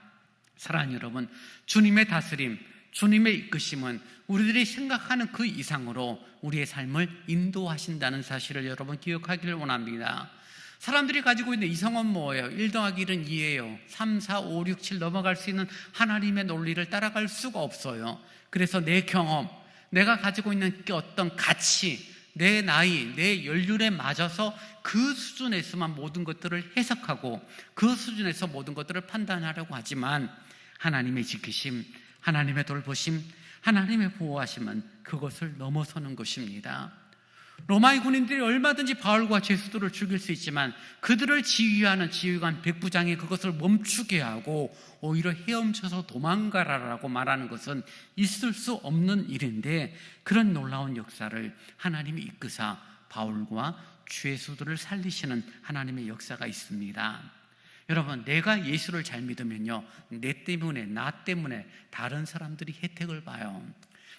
A: 사랑하는 여러분, 주님의 다스림, 주님의 이끄심은 우리들이 생각하는 그 이상으로 우리의 삶을 인도하신다는 사실을 여러분 기억하기를 원합니다. 사람들이 가지고 있는 이성은 뭐예요? 1 더하기 1은 2예요. 3, 4, 5, 6, 7 넘어갈 수 있는 하나님의 논리를 따라갈 수가 없어요. 그래서 내 경험, 내가 가지고 있는 어떤 가치, 내 나이, 내 연륜에 맞아서 그 수준에서만 모든 것들을 해석하고 그 수준에서 모든 것들을 판단하려고 하지만 하나님의 지키심, 하나님의 돌보심, 하나님의 보호하심은 그것을 넘어서는 것입니다. 로마의 군인들이 얼마든지 바울과 죄수들을 죽일 수 있지만 그들을 지휘하는 지휘관 백부장이 그것을 멈추게 하고 오히려 헤엄쳐서 도망가라라고 말하는 것은 있을 수 없는 일인데, 그런 놀라운 역사를 하나님이 이끄사 바울과 죄수들을 살리시는 하나님의 역사가 있습니다. 여러분, 내가 예수를 잘 믿으면요, 내 때문에, 나 때문에 다른 사람들이 혜택을 봐요.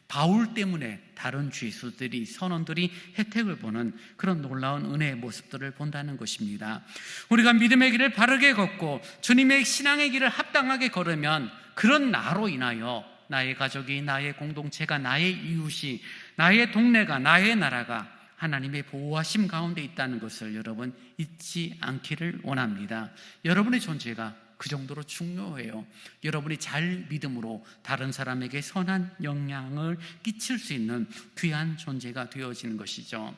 A: 바울 때문에 다른 죄수들이, 선원들이 혜택을 보는 그런 놀라운 은혜의 모습들을 본다는 것입니다. 우리가 믿음의 길을 바르게 걷고 주님의 신앙의 길을 합당하게 걸으면 그런 나로 인하여 나의 가족이, 나의 공동체가, 나의 이웃이, 나의 동네가, 나의 나라가 하나님의 보호하심 가운데 있다는 것을 여러분 잊지 않기를 원합니다. 여러분의 존재가 그 정도로 중요해요. 여러분이 잘 믿음으로 다른 사람에게 선한 영향을 끼칠 수 있는 귀한 존재가 되어지는 것이죠.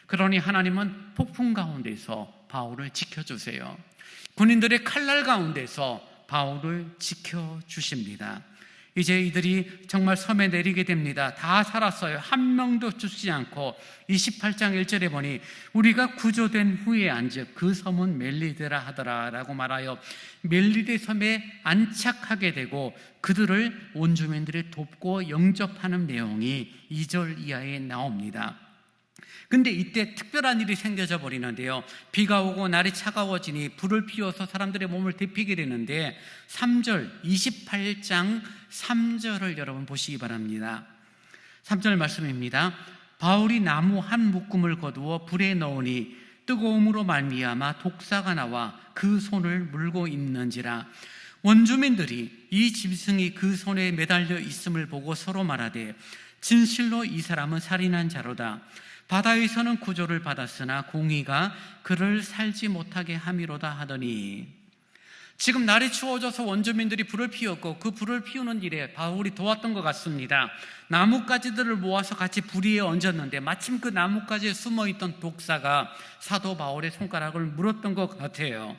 A: 그러니 하나님은 폭풍 가운데서 바울을 지켜주세요. 군인들의 칼날 가운데서 바울을 지켜주십니다. 이제 이들이 정말 섬에 내리게 됩니다. 다 살았어요. 한 명도 죽지 않고 28장 1절에 보니 우리가 구조된 후에 안즉 그 섬은 멜리데라 하더라 라고 말하여 멜리데 섬에 안착하게 되고 그들을 원주민들이 돕고 영접하는 내용이 2절 이하에 나옵니다. 근데 이때 특별한 일이 생겨져 버리는데요. 비가 오고 날이 차가워지니 불을 피워서 사람들의 몸을 데피게 되는데 3절, 28장 3절을 여러분 보시기 바랍니다. 3절 말씀입니다. 바울이 나무 한 묶음을 거두어 불에 넣으니 뜨거움으로 말미암아 독사가 나와 그 손을 물고 있는지라. 원주민들이 이 짐승이 그 손에 매달려 있음을 보고 서로 말하되 진실로 이 사람은 살인한 자로다. 바다에서는 구조를 받았으나 공의가 그를 살지 못하게 함이로다 하더니, 지금 날이 추워져서 원주민들이 불을 피웠고 그 불을 피우는 일에 바울이 도왔던 것 같습니다. 나뭇가지들을 모아서 같이 불 위에 얹었는데 마침 그 나뭇가지에 숨어있던 독사가 사도 바울의 손가락을 물었던 것 같아요.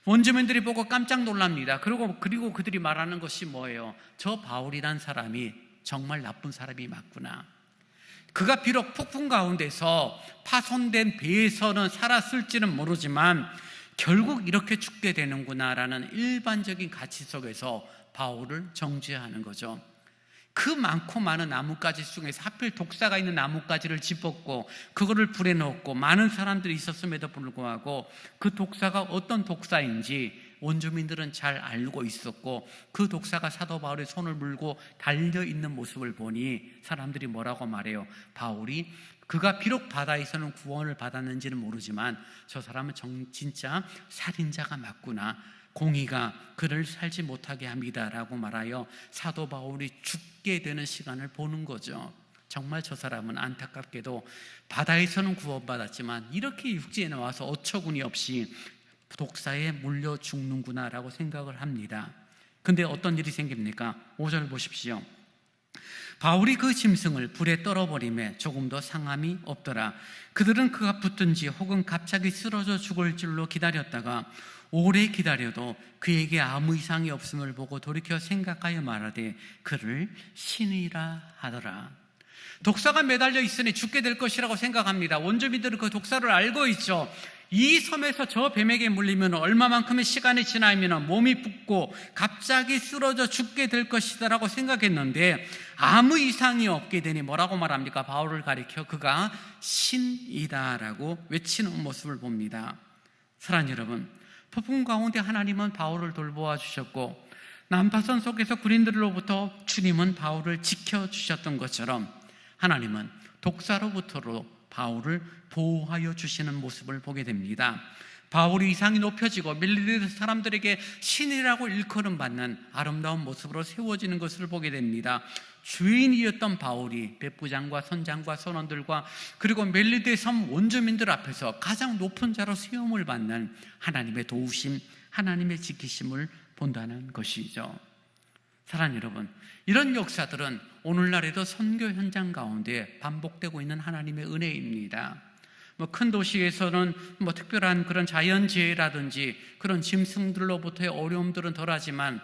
A: 원주민들이 보고 깜짝 놀랍니다. 그리고 그들이 말하는 것이 뭐예요? 저 바울이란 사람이 정말 나쁜 사람이 맞구나. 그가 비록 폭풍 가운데서 파손된 배에서는 살았을지는 모르지만 결국 이렇게 죽게 되는구나라는 일반적인 가치 속에서 바울을 정죄하는 거죠. 그 많고 많은 나뭇가지 중에서 하필 독사가 있는 나뭇가지를 집었고 그거를 불에 넣었고 많은 사람들이 있었음에도 불구하고 그 독사가 어떤 독사인지 원주민들은 잘 알고 있었고, 그 독사가 사도 바울의 손을 물고 달려있는 모습을 보니 사람들이 뭐라고 말해요? 바울이 그가 비록 바다에서는 구원을 받았는지는 모르지만 저 사람은 진짜 살인자가 맞구나, 공의가 그를 살지 못하게 합니다 라고 말하여 사도 바울이 죽게 되는 시간을 보는 거죠. 정말 저 사람은 안타깝게도 바다에서는 구원받았지만 이렇게 육지에 나와서 어처구니 없이 독사에 물려 죽는구나 라고 생각을 합니다. 근데 어떤 일이 생깁니까? 5절 보십시오. 바울이 그 짐승을 불에 떨어버림에 조금도 상함이 없더라. 그들은 그가 붙든지 혹은 갑자기 쓰러져 죽을 줄로 기다렸다가 오래 기다려도 그에게 아무 이상이 없음을 보고 돌이켜 생각하여 말하되 그를 신이라 하더라. 독사가 매달려 있으니 죽게 될 것이라고 생각합니다. 원주민들은 그 독사를 알고 있죠. 이 섬에서 저 뱀에게 물리면 얼마만큼의 시간이 지나면 몸이 붓고 갑자기 쓰러져 죽게 될 것이다라고 생각했는데 아무 이상이 없게 되니 뭐라고 말합니까? 바울을 가리켜 그가 신이다라고 외치는 모습을 봅니다. 사랑하는 여러분, 폭풍 가운데 하나님은 바울을 돌보아 주셨고 난파선 속에서 군인들로부터 주님은 바울을 지켜주셨던 것처럼 하나님은 독사로부터로 바울을 보호하여 주시는 모습을 보게 됩니다. 바울이 위상이 높여지고 밀리는 사람들에게 신이라고 일컬음받는 아름다운 모습으로 세워지는 것을 보게 됩니다. 주인이었던 바울이 백부장과 선장과 선원들과 그리고 멜리데 섬 원주민들 앞에서 가장 높은 자로 세움을 받는 하나님의 도우심, 하나님의 지키심을 본다는 것이죠. 사랑하는 여러분, 이런 역사들은 오늘날에도 선교 현장 가운데 반복되고 있는 하나님의 은혜입니다. 큰 도시에서는 특별한 그런 자연재해라든지 그런 짐승들로부터의 어려움들은 덜하지만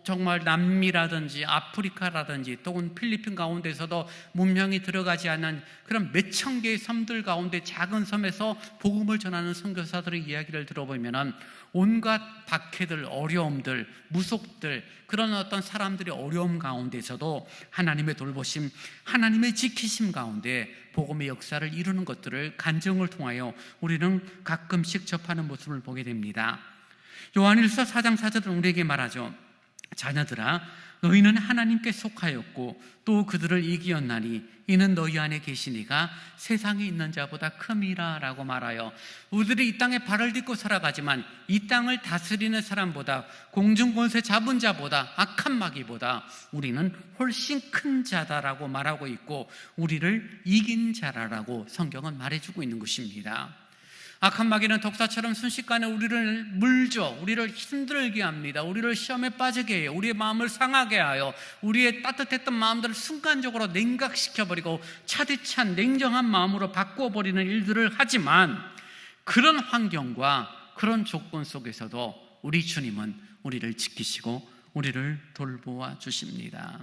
A: 정말 남미라든지 아프리카라든지 또는 필리핀 가운데서도 문명이 들어가지 않은 그런 몇천 개의 섬들 가운데 작은 섬에서 복음을 전하는 선교사들의 이야기를 들어보면 온갖 박해들, 어려움들, 무속들, 그런 어떤 사람들의 어려움 가운데서도 하나님의 돌보심, 하나님의 지키심 가운데 복음의 역사를 이루는 것들을 간증을 통하여 우리는 가끔씩 접하는 모습을 보게 됩니다. 요한일서 4장 4절은 우리에게 말하죠. 자녀들아, 너희는 하나님께 속하였고 또 그들을 이기었나니 이는 너희 안에 계시니가 세상에 있는 자보다 큼이라 라고 말하여 우리들이 이 땅에 발을 딛고 살아가지만 이 땅을 다스리는 사람보다 공중권세 잡은 자보다 악한 마귀보다 우리는 훨씬 큰 자다라고 말하고 있고 우리를 이긴 자라라고 성경은 말해주고 있는 것입니다. 악한 마귀는 독사처럼 순식간에 우리를 물죠. 우리를 힘들게 합니다. 우리를 시험에 빠지게 해요. 우리의 마음을 상하게 하여 우리의 따뜻했던 마음들을 순간적으로 냉각시켜버리고 차디찬 냉정한 마음으로 바꿔버리는 일들을 하지만 그런 환경과 그런 조건 속에서도 우리 주님은 우리를 지키시고 우리를 돌보아 주십니다.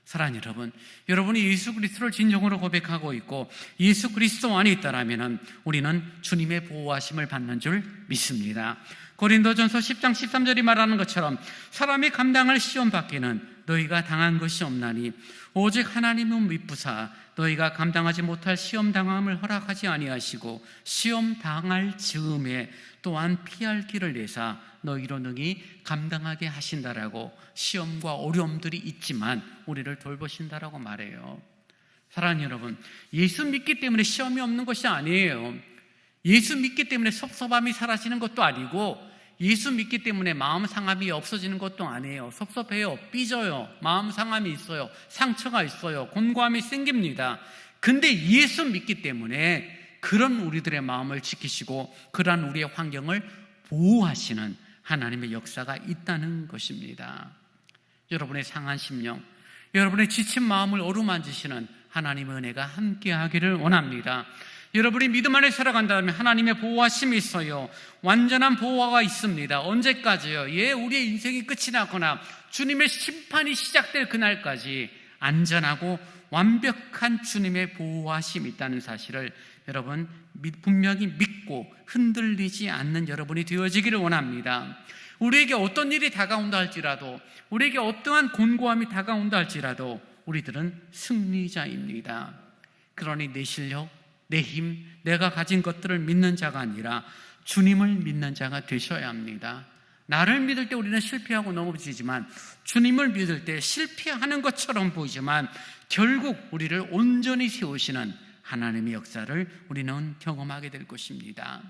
A: 사랑하는 여러분, 여러분이 예수 그리스도를 진정으로 고백하고 있고 예수 그리스도 안에 있다라면 우리는 주님의 보호하심을 받는 줄 믿습니다. 고린도전서 10장 13절이 말하는 것처럼 사람이 감당할 시험 받기는 너희가 당한 것이 없나니 오직 하나님은 미쁘사 너희가 감당하지 못할 시험 당함을 허락하지 아니하시고 시험 당할 즈음에 또한 피할 길을 내사 너희로 능히 감당하게 하신다라고 시험과 어려움들이 있지만 우리를 돌보신다라고 말해요. 사랑하는 여러분, 예수 믿기 때문에 시험이 없는 것이 아니에요. 예수 믿기 때문에 섭섭함이 사라지는 것도 아니고 예수 믿기 때문에 마음 상함이 없어지는 것도 아니에요. 섭섭해요. 삐져요. 마음 상함이 있어요. 상처가 있어요. 곤고함이 생깁니다. 근데 예수 믿기 때문에 그런 우리들의 마음을 지키시고 그러한 우리의 환경을 보호하시는 하나님의 역사가 있다는 것입니다. 여러분의 상한 심령, 여러분의 지친 마음을 어루만지시는 하나님의 은혜가 함께하기를 원합니다. 여러분이 믿음 안에 살아간다면 하나님의 보호하심이 있어요. 완전한 보호가 있습니다. 언제까지요? 우리의 인생이 끝이 나거나 주님의 심판이 시작될 그날까지 안전하고 완벽한 주님의 보호하심이 있다는 사실을 여러분 분명히 믿고 흔들리지 않는 여러분이 되어지기를 원합니다. 우리에게 어떤 일이 다가온다 할지라도, 우리에게 어떠한 곤고함이 다가온다 할지라도 우리들은 승리자입니다. 그러니 내 실력, 내 힘, 내가 가진 것들을 믿는 자가 아니라 주님을 믿는 자가 되셔야 합니다. 나를 믿을 때 우리는 실패하고 넘어지지만 주님을 믿을 때 실패하는 것처럼 보이지만 결국 우리를 온전히 세우시는 하나님의 역사를 우리는 경험하게 될 것입니다.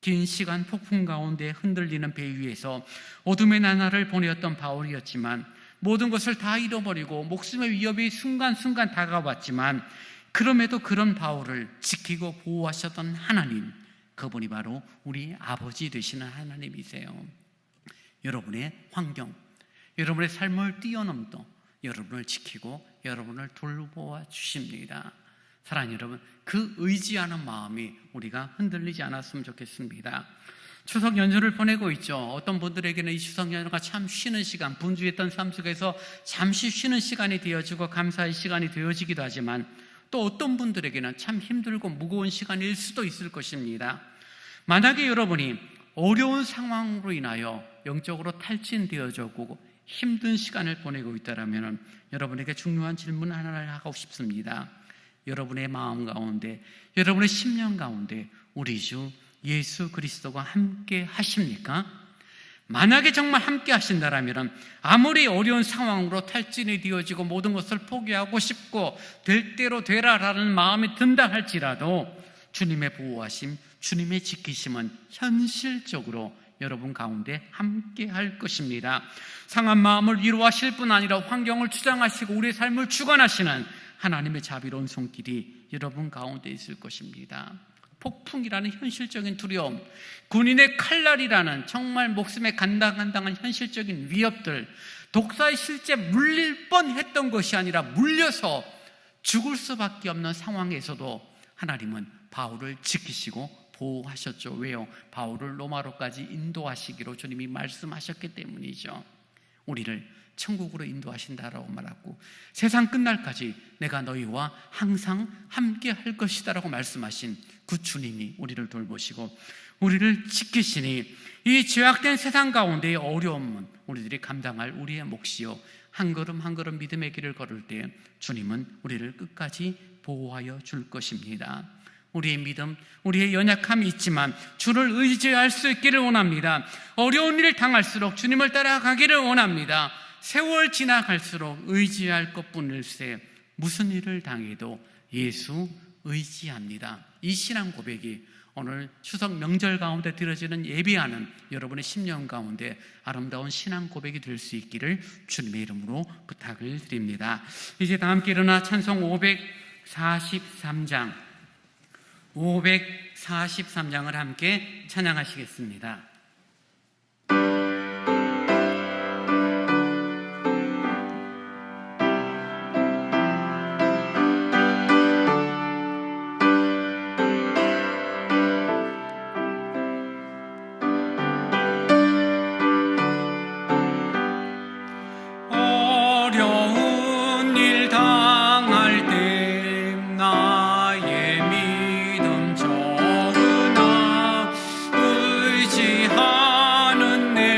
A: 긴 시간 폭풍 가운데 흔들리는 배 위에서 어둠의 나날을 보내었던 바울이었지만 모든 것을 다 잃어버리고 목숨의 위협이 순간순간 다가왔지만 그럼에도 그런 바울을 지키고 보호하셨던 하나님, 그분이 바로 우리 아버지 되시는 하나님이세요. 여러분의 환경, 여러분의 삶을 뛰어넘도 여러분을 지키고 여러분을 돌보아 주십니다. 사랑하는 여러분, 그 의지하는 마음이 우리가 흔들리지 않았으면 좋겠습니다. 추석 연휴를 보내고 있죠. 어떤 분들에게는 이 추석 연휴가 참 쉬는 시간, 분주했던 삶 속에서 잠시 쉬는 시간이 되어지고 감사의 시간이 되어지기도 하지만 또 어떤 분들에게는 참 힘들고 무거운 시간일 수도 있을 것입니다. 만약에 여러분이 어려운 상황으로 인하여 영적으로 탈진되어졌고 힘든 시간을 보내고 있다면 여러분에게 중요한 질문 하나를 하고 싶습니다. 여러분의 마음 가운데, 여러분의 심령 가운데 우리 주 예수 그리스도가 함께 하십니까? 만약에 정말 함께 하신다면 아무리 어려운 상황으로 탈진이 되어지고 모든 것을 포기하고 싶고 될 대로 되라라는 마음이 든다 할지라도 주님의 보호하심, 주님의 지키심은 현실적으로 여러분 가운데 함께 할 것입니다. 상한 마음을 위로하실 뿐 아니라 환경을 주장하시고 우리의 삶을 주관하시는 하나님의 자비로운 손길이 여러분 가운데 있을 것입니다. 폭풍이라는 현실적인 두려움, 군인의 칼날이라는 정말 목숨에 간당간당한 현실적인 위협들, 독사에 실제 물릴 뻔했던 것이 아니라 물려서 죽을 수밖에 없는 상황에서도 하나님은 바울을 지키시고 보호하셨죠. 왜요? 바울을 로마로까지 인도하시기로 주님이 말씀하셨기 때문이죠. 우리를 천국으로 인도하신다라고 말하고 세상 끝날까지 내가 너희와 항상 함께 할 것이다 라고 말씀하신 그 주님이 우리를 돌보시고 우리를 지키시니 이 죄악된 세상 가운데의 어려움은 우리들이 감당할 우리의 몫이요, 한 걸음 한 걸음 믿음의 길을 걸을 때 주님은 우리를 끝까지 보호하여 줄 것입니다. 우리의 믿음, 우리의 연약함이 있지만 주를 의지할 수 있기를 원합니다. 어려운 일을 당할수록 주님을 따라가기를 원합니다. 세월 지나갈수록 의지할 것뿐일세 무슨 일을 당해도 예수 의지합니다. 이 신앙 고백이 오늘 추석 명절 가운데 드려지는 예배하는 여러분의 심령 가운데 아름다운 신앙 고백이 될 수 있기를 주님의 이름으로 부탁을 드립니다. 이제 다 함께 일어나 찬송 543장을 함께 찬양하시겠습니다.
C: 의지하는 내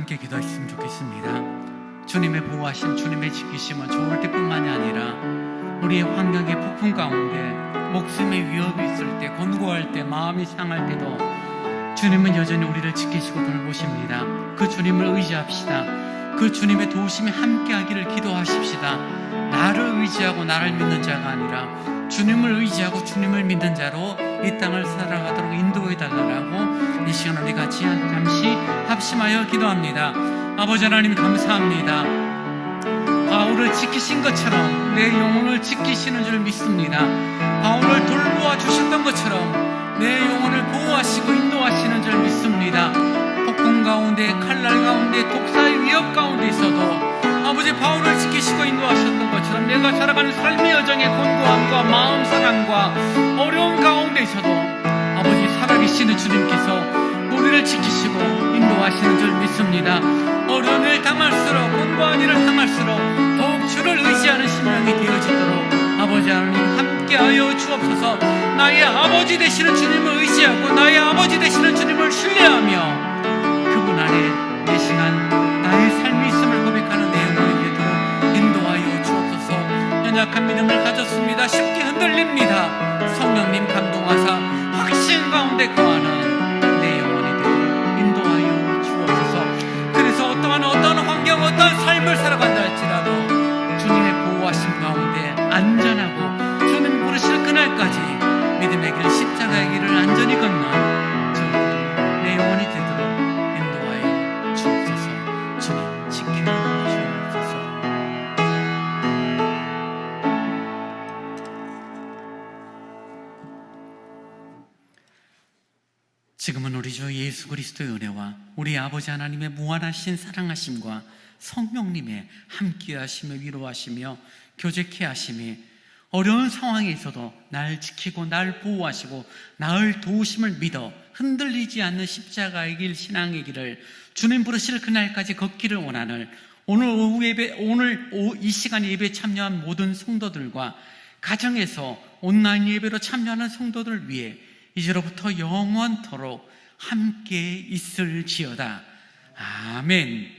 A: 함께 기도했으면 좋겠습니다. 주님의 보호하심, 주님의 지키심은 좋을 때뿐만이 아니라 우리의 환경의 폭풍 가운데 목숨의 위협이 있을 때, 권고할 때, 마음이 상할 때도 주님은 여전히 우리를 지키시고 돌보십니다. 그 주님을 의지합시다. 그 주님의 도우심이 함께하기를 기도하십시다. 나를 의지하고 나를 믿는 자가 아니라 주님을 의지하고 주님을 믿는 자로 이 땅을 살아가도록 인도해달라고 이 시간 우리 같이 잠시 합심하여 기도합니다. 아버지 하나님 감사합니다. 바울을 지키신 것처럼 내 영혼을 지키시는 줄 믿습니다. 바울을 돌보아 주셨던 것처럼 내 영혼을 보호하시고 인도하시는 줄 믿습니다. 폭풍 가운데, 칼날 가운데, 독사의 위협 가운데 있어도 아버지 바울을 지키시고 인도하셨던 것처럼 내가 살아가는 삶의 여정의 곤고함과 마음 상함과 어려움 가운데 있어도 아버지 살아계시는 주님께서 우리를 지키시고 인도하시는 줄 믿습니다. 어려운 일 당할수록, 곤고한 일을 당할수록 더욱 주를 의지하는 심령이 되어지도록 아버지 하나님 함께하여 주옵소서. 나의 아버지 되시는 주님을 의지하고 나의 아버지 되시는 주님을 신뢰하며 그분 안에 내 시간 나의 삶이 있음을 고백하는 내 영혼이 되도록 인도하여 주옵소서. 연약한 믿음을 가졌습니다. 쉽게 흔들립니다. 성령님 감동하사 확신 가운데 거하는 내 영혼이 되도록 인도하여 주옵소서. 그래서 어떠한 환경, 어떠한 삶을 살아간다 할지라도 주님의 보호하심 가운데 안전하고 주님 부르실 그날까지 믿음의 길, 십자가의 길을 안전히 걷는 저희들이 내 영혼이 되도록 인도하여 주옵소서. 주님 지켜 주옵소서. 지금은 우리 주 예수 그리스도의 은혜와 우리 아버지 하나님의 무한하신 사랑하심과 성령님의 함께하시며 위로하시며 교제케 하심이 어려운 상황에 있어도 날 지키고 날 보호하시고 나를 도우심을 믿어 흔들리지 않는 십자가의 길, 신앙의 길을 주님 부르실 그날까지 걷기를 원하는 오늘 오후 예배, 이 시간 예배에 참여한 모든 성도들과 가정에서 온라인 예배로 참여하는 성도들을 위해 이제로부터 영원토록 함께 있을지어다. 아멘.